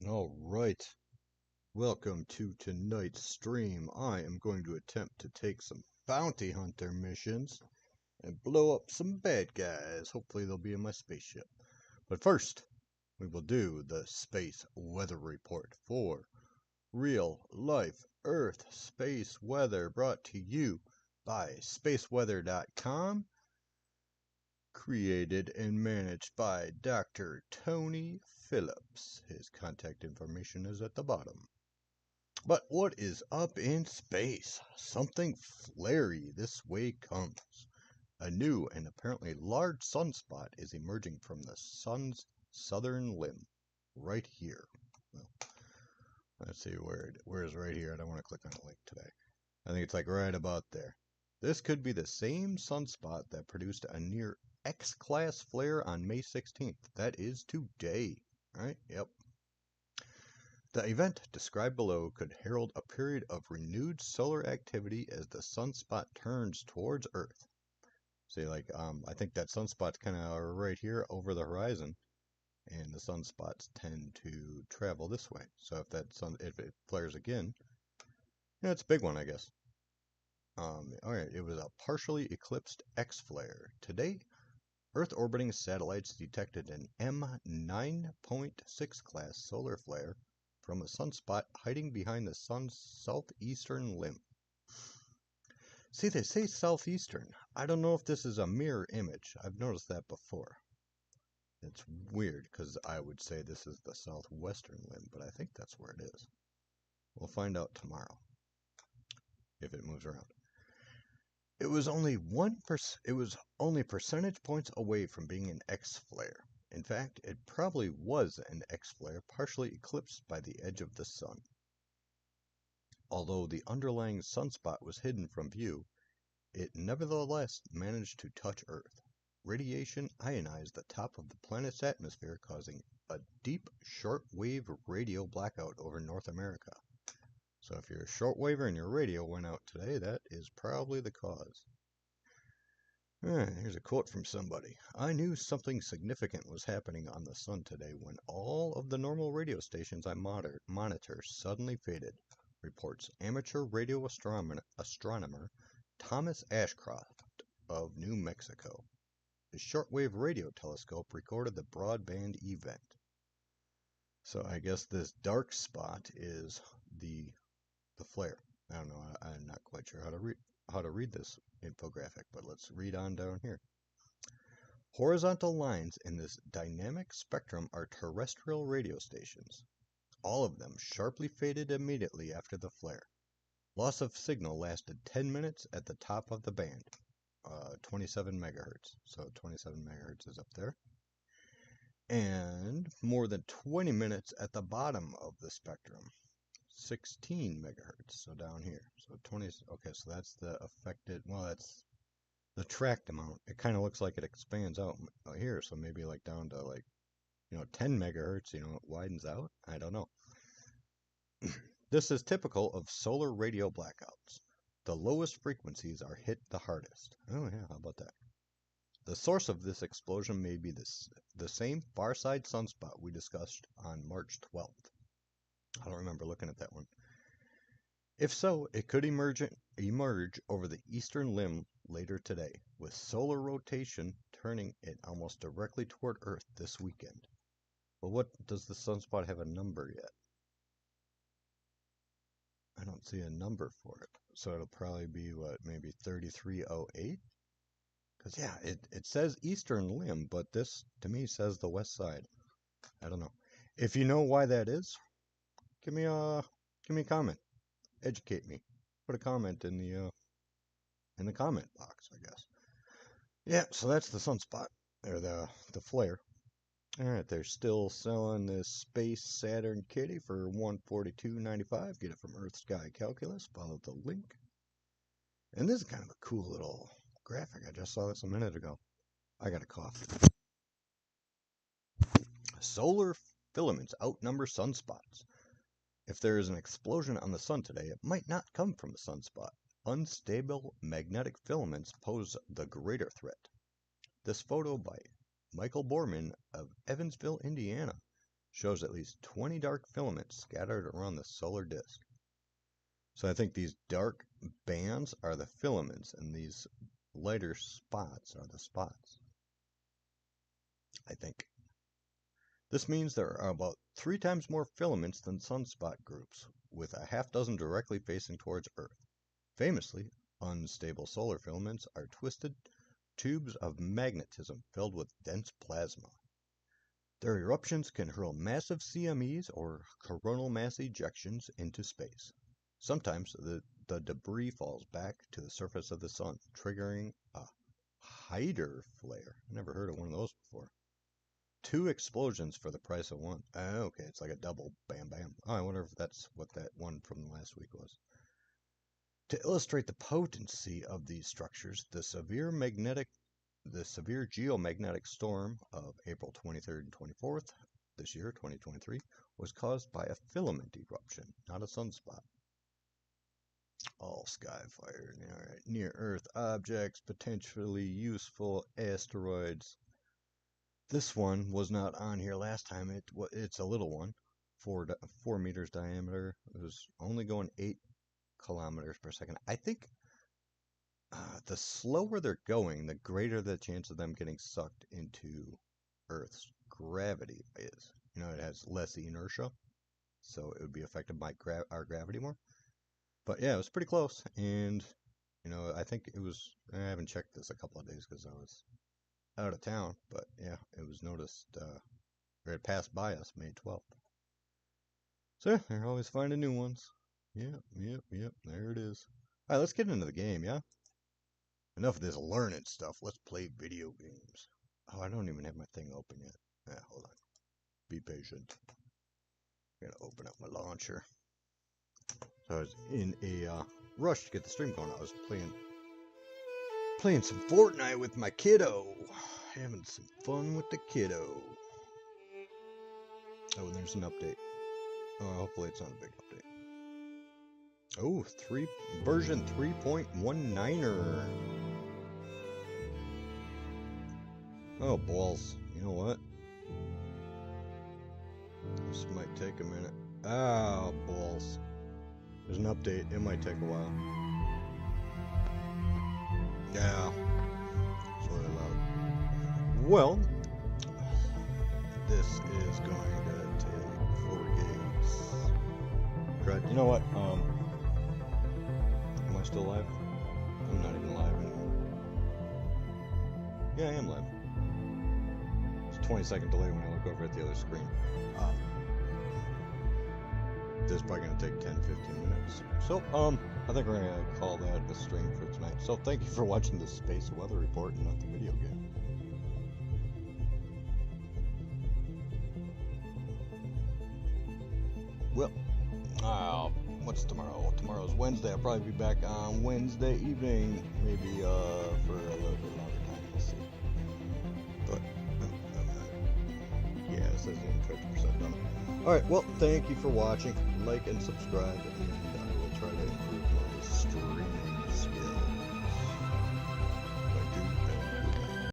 Alright, welcome to tonight's stream. I am going to attempt to take some bounty hunter missions and blow up some bad guys. Hopefully they'll be in my spaceship. But first, we will do the space weather report for real life Earth space weather, brought to you by spaceweather.com. Created and managed by Dr. Tony Phillips. His contact information is at the bottom. But what is up in space? Something flary this way comes. A new and apparently large sunspot is emerging from the sun's southern limb, right here. Well, let's see where is right here. I don't want to click on a link today. I think it's like right about there. This could be the same sunspot that produced a near X-class flare on May 16th. That is today, right? Yep. The event described below could herald a period of renewed solar activity as the sunspot turns towards Earth. See, like, I think that sunspot's kind of right here over the horizon, and the sunspots tend to travel this way. So if it flares again, yeah, it's a big one, I guess. Alright, it was a partially eclipsed X-flare. Today, Earth orbiting satellites detected an M9.6 class solar flare from a sunspot hiding behind the sun's southeastern limb. See, they say southeastern. I don't know if this is a mirror image. I've noticed that before. It's weird, because I would say this is the southwestern limb, but I think that's where it is. We'll find out tomorrow, if it moves around. It was only percentage points away from being an X-flare. In fact, it probably was an X-flare partially eclipsed by the edge of the sun. Although the underlying sunspot was hidden from view, it nevertheless managed to touch Earth. Radiation ionized the top of the planet's atmosphere, causing a deep shortwave radio blackout over North America. So if you're a shortwaver and your radio went out today, that is probably the cause. Here's a quote from somebody. I knew something significant was happening on the sun today when all of the normal radio stations I monitor suddenly faded, reports amateur radio astronomer Thomas Ashcroft of New Mexico. His shortwave radio telescope recorded the broadband event. So I guess this dark spot is the flare. I don't know. I'm not quite sure how to read this infographic, but let's read on down here. Horizontal lines in this dynamic spectrum are terrestrial radio stations. All of them sharply faded immediately after the flare. Loss of signal lasted 10 minutes at the top of the band, 27 megahertz. So 27 megahertz is up there. And more than 20 minutes at the bottom of the spectrum. 16 megahertz, so down here. So 20, okay, so that's the affected, well, that's the tracked amount. It kind of looks like it expands out here, so maybe like down to like, 10 megahertz, it widens out. I don't know. This is typical of solar radio blackouts. The lowest frequencies are hit the hardest. Oh yeah, how about that? The source of this explosion may be the same far side sunspot we discussed on March 12th. I don't remember looking at that one. If so, it could emerge over the eastern limb later today, with solar rotation turning it almost directly toward Earth this weekend. But what does the sunspot have a number yet? I don't see a number for it. So it'll probably be, what, maybe 3308? Because, yeah, it says eastern limb, but this, to me, says the west side. I don't know. If you know why that is, give me a comment. Educate me. Put a comment in the comment box, I guess. Yeah, so that's the sunspot, or the flare. Alright, they're still selling this Space Saturn kitty for $142.95. Get it from Earth Sky Calculus. Follow the link. And this is kind of a cool little graphic. I just saw this a minute ago. I got a cough. Solar filaments outnumber sunspots. If there is an explosion on the sun today, it might not come from a sunspot. Unstable magnetic filaments pose the greater threat. This photo by Michael Borman of Evansville, Indiana, shows at least 20 dark filaments scattered around the solar disk. So I think these dark bands are the filaments, and these lighter spots are the spots. I think. This means there are about 3 times more filaments than sunspot groups, with a half dozen directly facing towards Earth. Famously, unstable solar filaments are twisted tubes of magnetism filled with dense plasma. Their eruptions can hurl massive CMEs or coronal mass ejections into space. Sometimes the debris falls back to the surface of the sun, triggering a Hyder flare. I never heard of one of those before. 2 explosions for the price of 1. Okay, it's like a double bam bam. Oh, I wonder if that's what that one from last week was. To illustrate the potency of these structures, the severe geomagnetic storm of April 23rd and 24th this year, 2023, was caused by a filament eruption, not a sunspot. All skyfire, near-Earth objects, potentially useful asteroids. This one was not on here last time. It's a little one, 4 meters diameter. It was only going 8 kilometers per second. I think the slower they're going, the greater the chance of them getting sucked into Earth's gravity is. It has less inertia, so it would be affected by our gravity more. But yeah, it was pretty close, and I think it was. I haven't checked this a couple of days because I was out of town, but yeah, it was noticed, or it passed by us May 12th. So yeah, they're always finding new ones. Yep, there it is. Alright, let's get into the game, yeah? Enough of this learning stuff, let's play video games. Oh, I don't even have my thing open yet. Hold on. Be patient. I'm gonna open up my launcher. So I was in a rush to get the stream going. I was playing some Fortnite with my kiddo. Having some fun with the kiddo. Oh, and there's an update. Oh, hopefully it's not a big update. Oh, version 3.19er. Oh, balls. You know what? This might take a minute. Ah, balls. There's an update. It might take a while. Yeah. It's really loud. Well, this is going to take 4 gigs. Correct. You know what? Am I still live? I'm not even live anymore. Yeah, I am live. It's a 20-second delay when I look over at the other screen. This is probably going to take 10-15 minutes. So, I think we're going to call that a stream for tonight. So, thank you for watching the space weather report and not the video game. Well, what's tomorrow? Tomorrow's Wednesday. I'll probably be back on Wednesday evening, maybe for a little bit longer time. We'll see. But yeah, it says even 50% done. All right. Well, thank you for watching. Like and subscribe, and I will try to improve